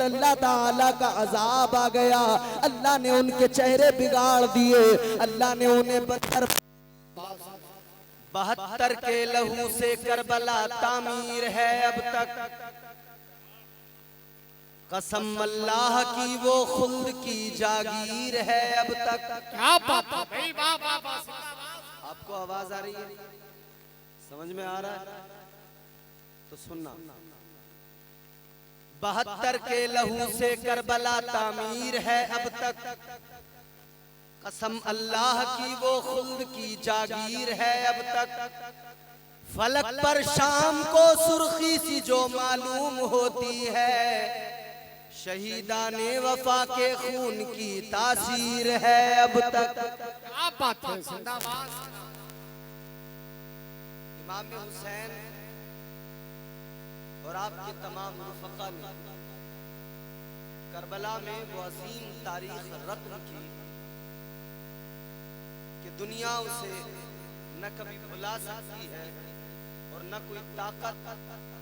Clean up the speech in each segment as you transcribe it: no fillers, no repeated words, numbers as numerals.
अल्लाह ताला का अजाब आ गया। अल्लाह ने उनके चेहरे बिगाड़ दिए, अल्लाह ने उन्हें 72 के लहू से करबला तामीर है अब तक। कसम अल्लाह की वो खुद की जागीर है अब तक। क्या बात है भाई, वाह वाह वाह। आपको आवाज आ रही है, समझ में आ रहा है तो सुनना। 72 के लहू से करबला तामीर है अब तक। कसम अल्लाह की वो खुद की जागीर है अब तक। फलक पर शाम को सुर्खी सी जो मालूम होती है, शहीदाने वफा के खून की तासीर है अब तक। क्या बात है, जिंदाबाद। इमाम हुसैन और आपके तमाम रुफ़क़ा ने करबला में वो अजीम तारीख रत्न की कि दुनिया उसे न कभी भुला सकती है और न कोई ताकत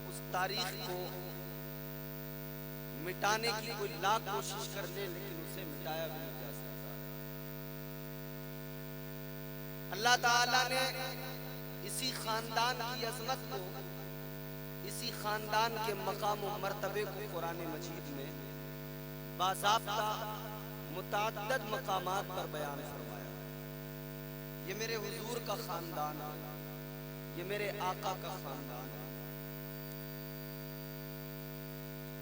उस तारीख को मिटाने की कोई लाख कोशिश कर ले, लेकिन उसे मिटाया भी नहीं जा सकता। अल्लाह ताला ने इसी खानदान की अजमत को, इसी खानदान के मकाम और मर्तबे को कुरान मजीद में बाज़ाब्ता मुतअद्दिद मकामात पर बयान फरमाया। ये मेरे हुजूर का खानदान है, ये मेरे आका का खानदान है।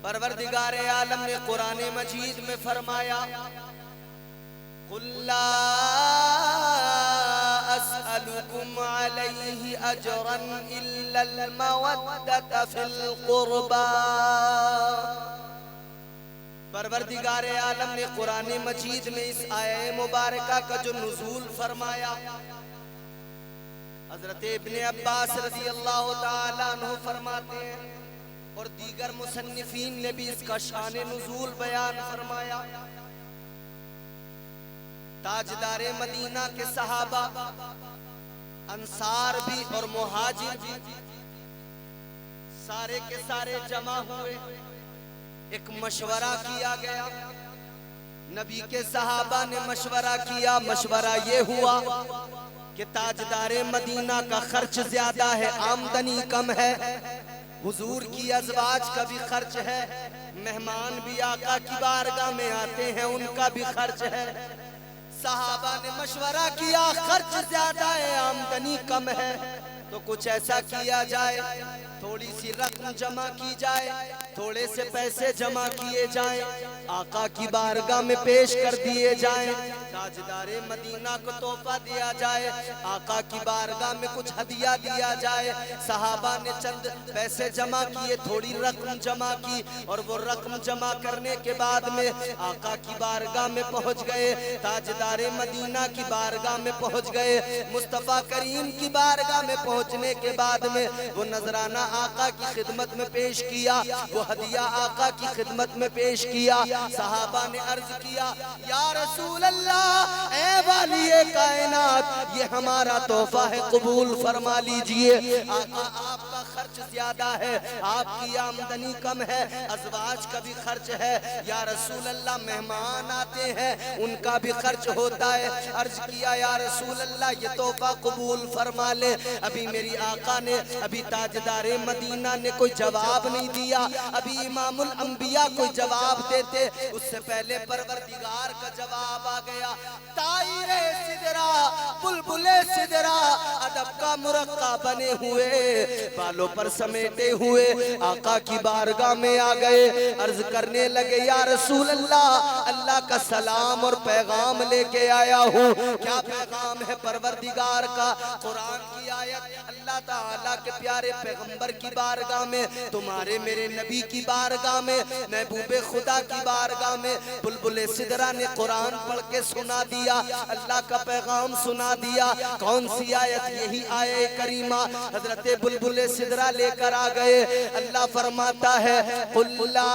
परवरदिगारे आलम ने कुरान मजीद में फरमाया, कुल्ला अस्अलुकुम अलैहि अजरन इल्लल मवद्दत फिल कुर्बा। परवरदिगारे आलम ने कुरान मजीद में इस आया मुबारका का जो नुज़ूल फरमाया, हजरत इब्ने अब्बास रज़ी अल्लाह ताला अन्हु फरमाते हैं और दीगर मुसन्निफीन ने भी इसका शान नुज़ूल बयान फरमाया। ताजदारे मदीना के सहाबा, अंसार भी और मुहाजिर भी सारे के सारे जमा हुए। एक मशवरा किया गया, नबी के सहाबा ने मशवरा किया। मशवरा ये हुआ कि ताजदारे मदीना का खर्च ज्यादा है, आमदनी कम है, हुजूर की अज़वाज का भी खर्च है, मेहमान भी आका की बारगाह में आते हैं, उनका भी खर्च है। सहाबा ने मशवरा किया, खर्च ज्यादा है, आमदनी कम है, तो कुछ ऐसा किया जाए, थोड़ी सी रकम जमा की जाए, थोड़े से पैसे जमा किए जाएं, आका की बारगाह में पेश कर दिए जाएं, ताजदारे मदीना को तोहफा दिया जाए, आका की बारगाह में कुछ हदिया दिया जाए। सहाबा ने चंद पैसे जमा किए, थोड़ी रकम जमा की, और वो रकम जमा करने के बाद में आका की बारगाह में पहुंच गए, ताजदारे मदीना की बारगाह में पहुंच गए। मुस्तफ़ा करीम की बारगाह में पहुंचने के बाद में वो नजराना आका की खिदमत में पेश किया, वो हदिया आका की खिदमत में पेश किया। सहाबा ने अर्ज किया, या रसूल अल्लाह, ए वालिए कायनात, ये हमारा तोहफा है, कबूल फरमा लीजिए। आका, आपका खर्च ज्यादा है, आपकी आमदनी कम है, अज़वाज का भी खर्च है, या रसूल अल्लाह, मेहमान आते हैं, उनका भी खर्च होता है। अर्ज किया, या रसूल अल्लाह, ये तोहफा कबूल फरमा ले। अभी मेरी आका ने, अभी ताजदारे मदीना ने कोई जवाब नहीं दिया, अभी इमामुल अंबिया कोई जवाब देते, उससे पहले परवरदिगार का जवाब आ गया। ताइरे सिदरा, बुलबुले सिदरा, अदब का मुरक्का बने हुए, बालों पर समेटे हुए आका की बारगाह में आ गए। अर्ज करने लगे, या रसूल अल्लाह, अल्लाह का सलाम और पैगाम लेके आया हूँ। क्या पैगाम है परवरदिगार का? कुरान की आयत, अल्लाह ताला के प्यारे पैगंबर की बारगाह में, तुम्हारे मेरे नबी की बारगाह में, महबूबे खुदा की बारगाह में बुलबुले सिदरा ने कुरान पढ़ के सुना दिया, अल्लाह का पैगाम सुना दिया। कौन सी आयत? यही आये करीमा हजरत बुलबुले सिदरा लेकर आ गए। अल्लाह फरमाता है, कुल्ला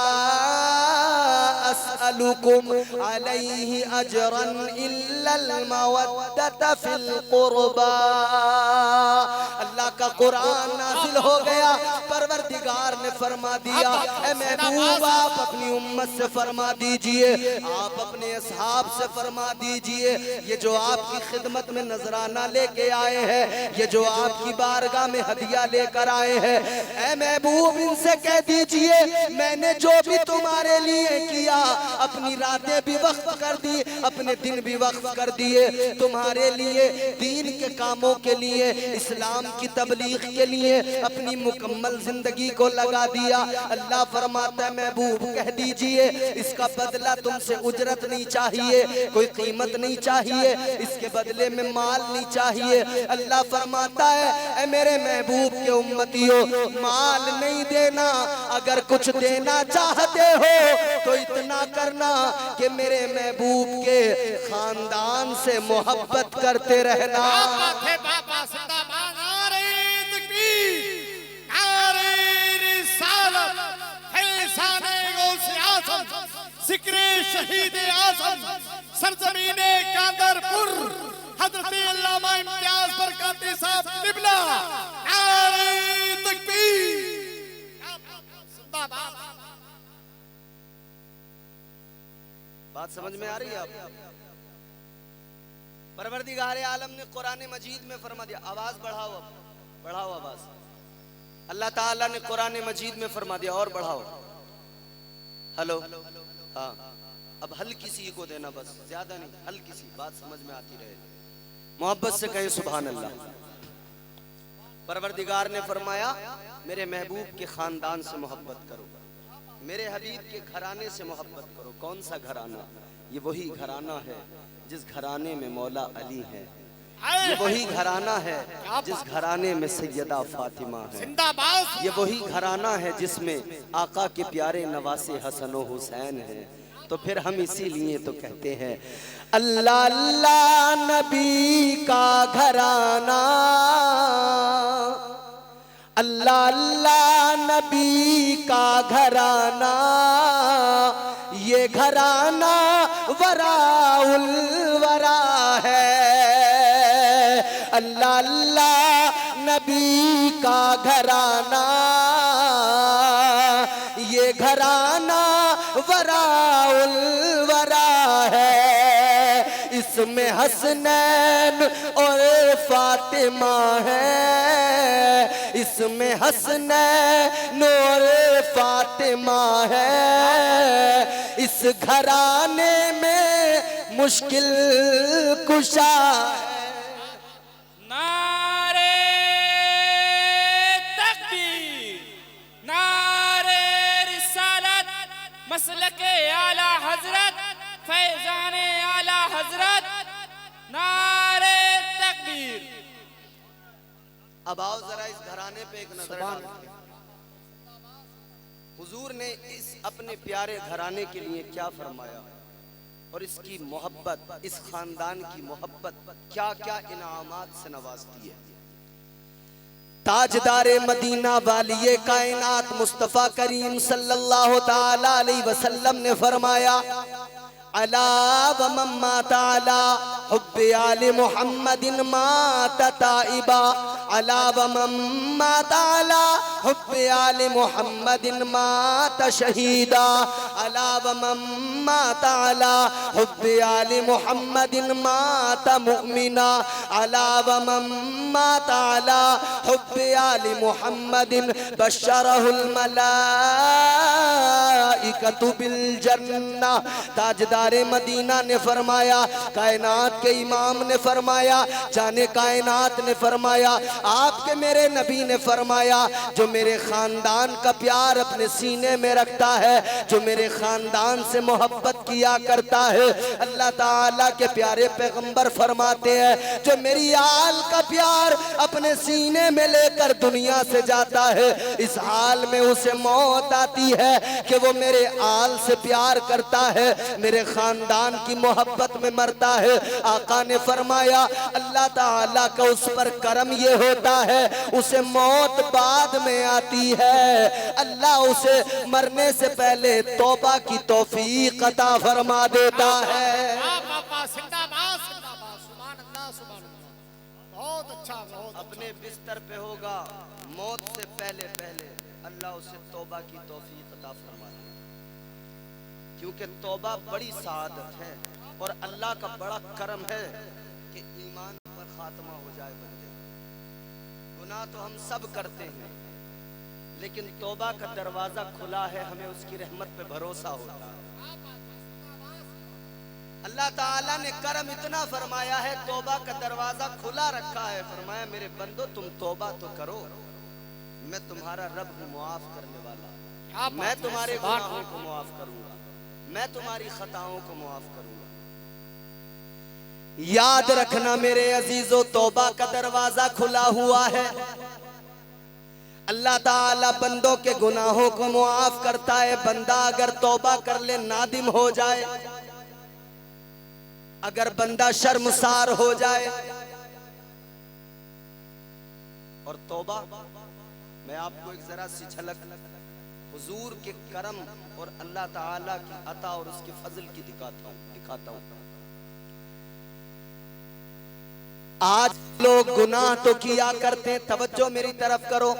असअलुकुम अलैहि अजरन इल्लल मवद्दत फिल कुर्बा। अल्लाह का कुरान नाजिल हो गया, परवरदिगार ने फरमा दिया, ए महबूब आप अपनी उम्मत से फरमा दीजिए, आप अपने असहाब से फरमा दीजिए, ये जो आपकी खिदमत में नजराना लेके आए हैं, ये जो आपकी बारगाह में हदिया लेकर आए हैं, ए महबूब इनसे कह दीजिए मैंने जो भी तुम्हारे लिए किया, अपनी रातें भी वक्फ कर दी, अपने दिन भी वक्फ कर दिए, तुम्हारे लिए दीन के कामों के लिए, इस्लाम की तबलीग के लिए अपनी मुकम्मल जिंदगी को लगा दिया। अल्लाह फरमाता है महबूब कह दीजिए इसका बदला तुमसे उजरत नहीं चाहिए, कोई कीमत नहीं चाहिए, इसके बदले में माल नहीं चाहिए। अल्लाह फरमाता है ऐ मेरे महबूब के उम्मतियों, माल नहीं देना, अगर कुछ देना चाहते हो तो इतना करना कि मेरे महबूब के खानदान से मोहब्बत करते रहना। जिक्रे शहीद आज़म सरजमीने कादरपुर हज़रत अल्लामा इम्तियाज़ बरकाती साहब क़िबला, नारे तकबीर, जिंदाबाद। बात समझ में आ रही है आपको? परवरदिगार आलम ने कुरान मजीद में फरमा दिया, आवाज बढ़ाओ, बढ़ाओ आवाज। अल्लाह ताला ने कुरान मजीद में फरमा दिया और बढ़ाओ। हेलो, हाँ, अब हल्की सी को देना, बस ज्यादा नहीं, हल्की सी बात समझ में आती रहे, मोहब्बत से कहें सुभान अल्लाह। परवरदिगार ने फरमाया मेरे महबूब के खानदान से मोहब्बत करो, मेरे हबीब के घराने से मोहब्बत करो। कौन सा घराना? ये वही घराना है जिस घराने में मौला अली है, ये वही घराना है जिस घराने में सैयदा फातिमा है, ये वही घराना है जिसमें आका के प्यारे नवासे हसन व हुसैन हैं। तो फिर हम इसीलिए तो कहते हैं अल्लाह अल्लाह नबी का घराना, अल्लाह अल्लाह नबी का घराना, ये घराना वराउल वरा है। अल्लाह अल्लाह नबी का घराना, ये घराना वराउल वरा है। इसमें हसनैन और फातिमा है, इसमें हसनैन और फातिमा है। इस घराने में मुश्किल कुशा मसलके आला हजरत फैजाने आला हजरत, नारे तकबीर। अब आओ जरा इस घराने पे एक नजर डालो। हुजूर ने इस अपने प्यारे घराने के लिए क्या फरमाया और इसकी मोहब्बत, इस खानदान की मोहब्बत क्या क्या इनामात से नवाजती है। ताजदारे मदीना वालिए कायनात मुस्तफ़ा करीम सल्लल्लाहु ताला अलैहि वसल्लम ने फरमाया अला व मम्मा ताला हुब्बे आले मुहम्मदिन माता ताइबा, अला व मम्मा ताला हुब्बे आले मुहम्मदिन माता शहीदा, अला व मम्मा ताला हुब्बे आले मुहम्मदिन माता मुमिना, अला व मम्मा ताला हुब्बे आले मुहम्मदिन बशरहुल मलाइकतु बिल जन्ना। ताजदारे मदीना ने फरमाया, कायनात के इमाम ने फरमाया, जाने कायनात ने फरमाया, आपके मेरे नबी ने फरमाया जो मेरे खानदान का प्यार अपने सीने में रखता है, जो मेरे खानदान से मोहब्बत किया करता है, अल्लाह ताला के प्यारे पैगंबर फरमाते हैं जो मेरी आल का प्यार अपने सीने में लेकर दुनिया से जाता है, इस हाल में उसे मौत आती है कि वो मेरे आल से प्यार करता है, मेरे खानदान की मोहब्बत में मरता है, आका ने फरमाया अल्लाह ताला का उस पर करम ये होता है, उसे मौत बाद में आती है, अल्लाह उसे मरने से पहले तौबा की तौफीक अता फरमा देता है। जिंदाबाद जिंदाबाद, सुभान अल्लाह सुभान अल्लाह। बहुत अच्छा, बहुत अपने बिस्तर पे होगा, मौत से पहले पहले अल्लाह उसे तौबा की तौफीक अता फरमा दे, क्योंकि तौबा बड़ी सआदत है और अल्लाह का बड़ा करम है कि ईमान पर खात्मा हो जाए बंदे। गुनाह तो हम सब करते हैं, लेकिन तौबा का दरवाजा खुला है, हमें उसकी रहमत पे भरोसा होता है। अल्लाह ताला ने करम इतना फरमाया है, तौबा का दरवाजा खुला रखा है, फरमाया मेरे बंदो तुम तौबा तो करो, मैं तुम्हारा रब हूँ मुआफ करने वाला, मैं तुम्हारे गुनाहों को मुआफ करूंगा, मैं तुम्हारी खताओं को मुआफ करूंगा। याद रखना मेरे अजीजों, तौबा का दरवाजा खुला हुआ है। अल्लाह ताला बंदों के गुनाहों को मुआफ करता है। बंदा अगर तौबा कर ले, नादिम हो जाए, अगर बंदा शर्मसार हो जाए, और तौबा, मैं आपको एक जरा सी झलक हुजूर के करम और अल्लाह ताला की अता और उसके फजल की दिखाता हूं। आज लोग गुनाह तो किया करते हैं, तवज्जो मेरी तरफ करो,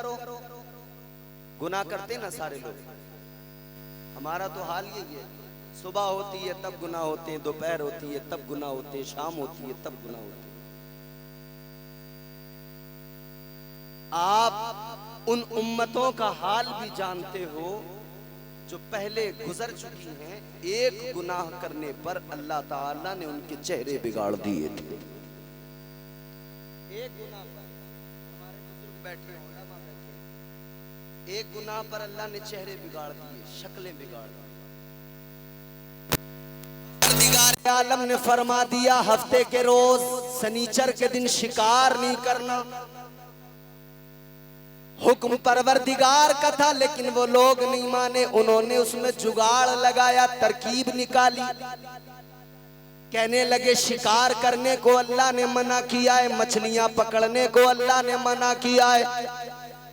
गुनाह करते ना सारे लोग, हमारा तो हाल यही है, सुबह होती है तब गुनाह होते हैं, दोपहर होती है तब गुनाह होते हैं, शाम होती है तब गुनाह होते हैं। आप उन उम्मतों का हाल भी जानते हो जो पहले गुजर चुकी हैं, एक गुनाह करने पर अल्लाह ताला ने उनके चेहरे बिगाड़ दिए थे। एक गुनाह पर, हमारे बुजुर्ग बैठे हैं, उलमा बैठे हैं, एक गुनाह पर अल्लाह ने चेहरे बिगाड़ दिए, शक्लें बिगाड़ दी। आलम ने फरमा दिया हफ्ते के रोज शनिचर के दिन शिकार नहीं करना। हुक्म परवरदिगार का था, लेकिन वो लोग नहीं माने, उन्होंने उसमें जुगाड़ लगाया, तरकीब निकाली। कहने लगे शिकार करने को अल्लाह ने मना किया है, मछलियां पकड़ने को अल्लाह ने मना किया है,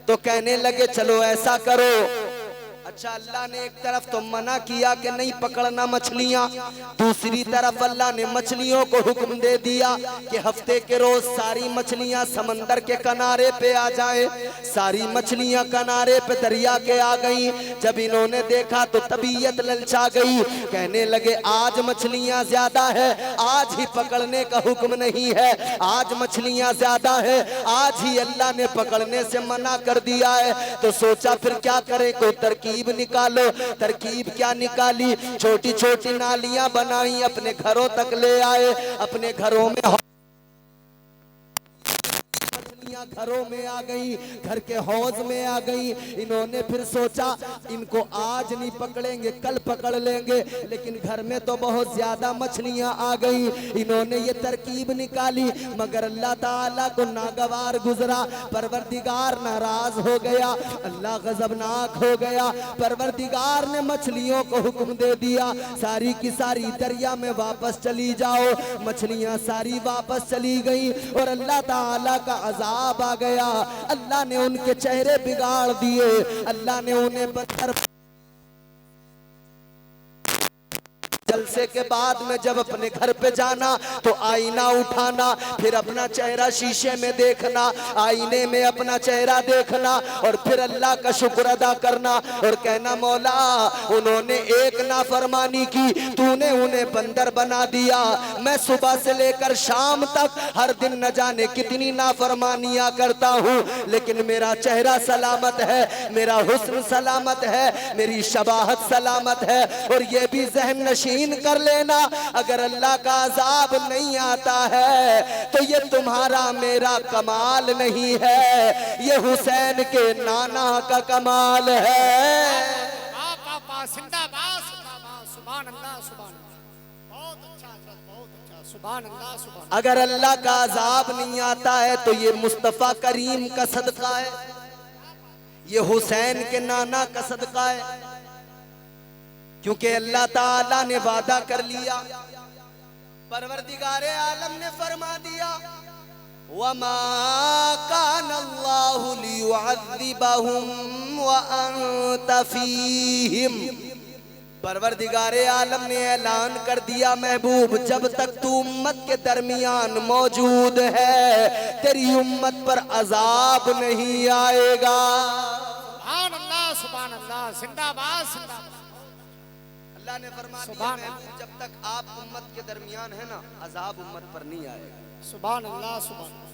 तो कहने लगे चलो ऐसा करो। अच्छा, अल्लाह ने एक तरफ तो मना किया कि नहीं पकड़ना मछलियां, दूसरी तरफ अल्लाह ने मछलियों को हुक्म दे दिया कि हफ्ते के रोज सारी मछलियां समंदर के किनारे पे आ जाएं। सारी मछलियां किनारे पे दरिया के आ गई। जब इन्होंने देखा तो तबीयत ललचा गई, कहने लगे आज मछलियां ज्यादा है, आज ही पकड़ने का हुक्म नहीं है, आज मछलियां ज्यादा है, आज ही अल्लाह ने पकड़ने से मना कर दिया है। तो सोचा फिर क्या करें, को तरकीब निकालो। तरकीब क्या निकाली, छोटी छोटी नालियां बनाई, अपने घरों तक ले आए, अपने घरों में घरों में आ गई, घर के हौज में आ गई। इन्होंने फिर सोचा इनको आज नहीं पकड़ेंगे कल पकड़ लेंगे, लेकिन घर में तो बहुत ज्यादा मछलियां आ गई। इन्होंने ये तरकीब निकाली, मगर अल्लाह ताला को नागवार गुजरा, परवरदिगार नाराज हो गया, अल्लाह गजबनाक हो गया। परवरदिगार ने मछलियों को हुक्म दे दिया सारी की सारी दरिया में वापस चली जाओ। मछलियां सारी वापस चली गई और अल्लाह ताला का अजाब आ गया। अल्लाह ने उनके चेहरे बिगाड़ दिए, अल्लाह ने उन्हें पत्थर। जलसे के बाद में जब अपने घर पे जाना तो आईना उठाना, फिर अपना चेहरा शीशे में देखना, आईने में अपना चेहरा देखना और फिर अल्लाह का शुक्र अदा करना और कहना मौला उन्होंने एक नाफरमानी की, तूने उन्हें बंदर बना दिया। मैं सुबह से लेकर शाम तक हर दिन न जाने कितनी नाफरमानियां करता हूँ, लेकिन मेरा चेहरा सलामत है, मेरा हुस्न सलामत है, मेरी शबाहत सलामत है। और ये भी ज़हन नशीन कर लेना, अगर अल्लाह का अजाब नहीं आता है तो ये तुम्हारा मेरा कमाल नहीं है, ये हुसैन के नाना का कमाल है। जिंदाबाद जिंदाबाद, सुभान अल्लाह सुभान अल्लाह, बहुत अच्छा बहुत अच्छा, सुभान अल्लाह सुभान अल्लाह। अगर अल्लाह का अजाब नहीं आता है तो ये मुस्तफा करीम का सदका है, ये हुसैन के नाना का सदका है। क्योंकि अल्लाह ताला ने वादा कर लिया, परवरदिगारे आलम ने फरमा दिया, वमा कान अल्लाहु लियुअज़्ज़िबहुम व अंत फीहिम। परवरदिगारे आलम ने ऐलान कर दिया, महबूब जब तक तू उम्मत के दरमियान मौजूद है तेरी उम्मत पर अजाब नहीं आएगा। सुभान अल्लाह, सुभान अल्लाह, जिंदाबाद जिंदाबाद। अल्लाह ने फरमा दिया, महबूब जब तक आप उम्मत के दरमियान है ना, अजाब उम्मत पर नहीं आएगा। सुभान अल्लाह, सुभान अल्लाह।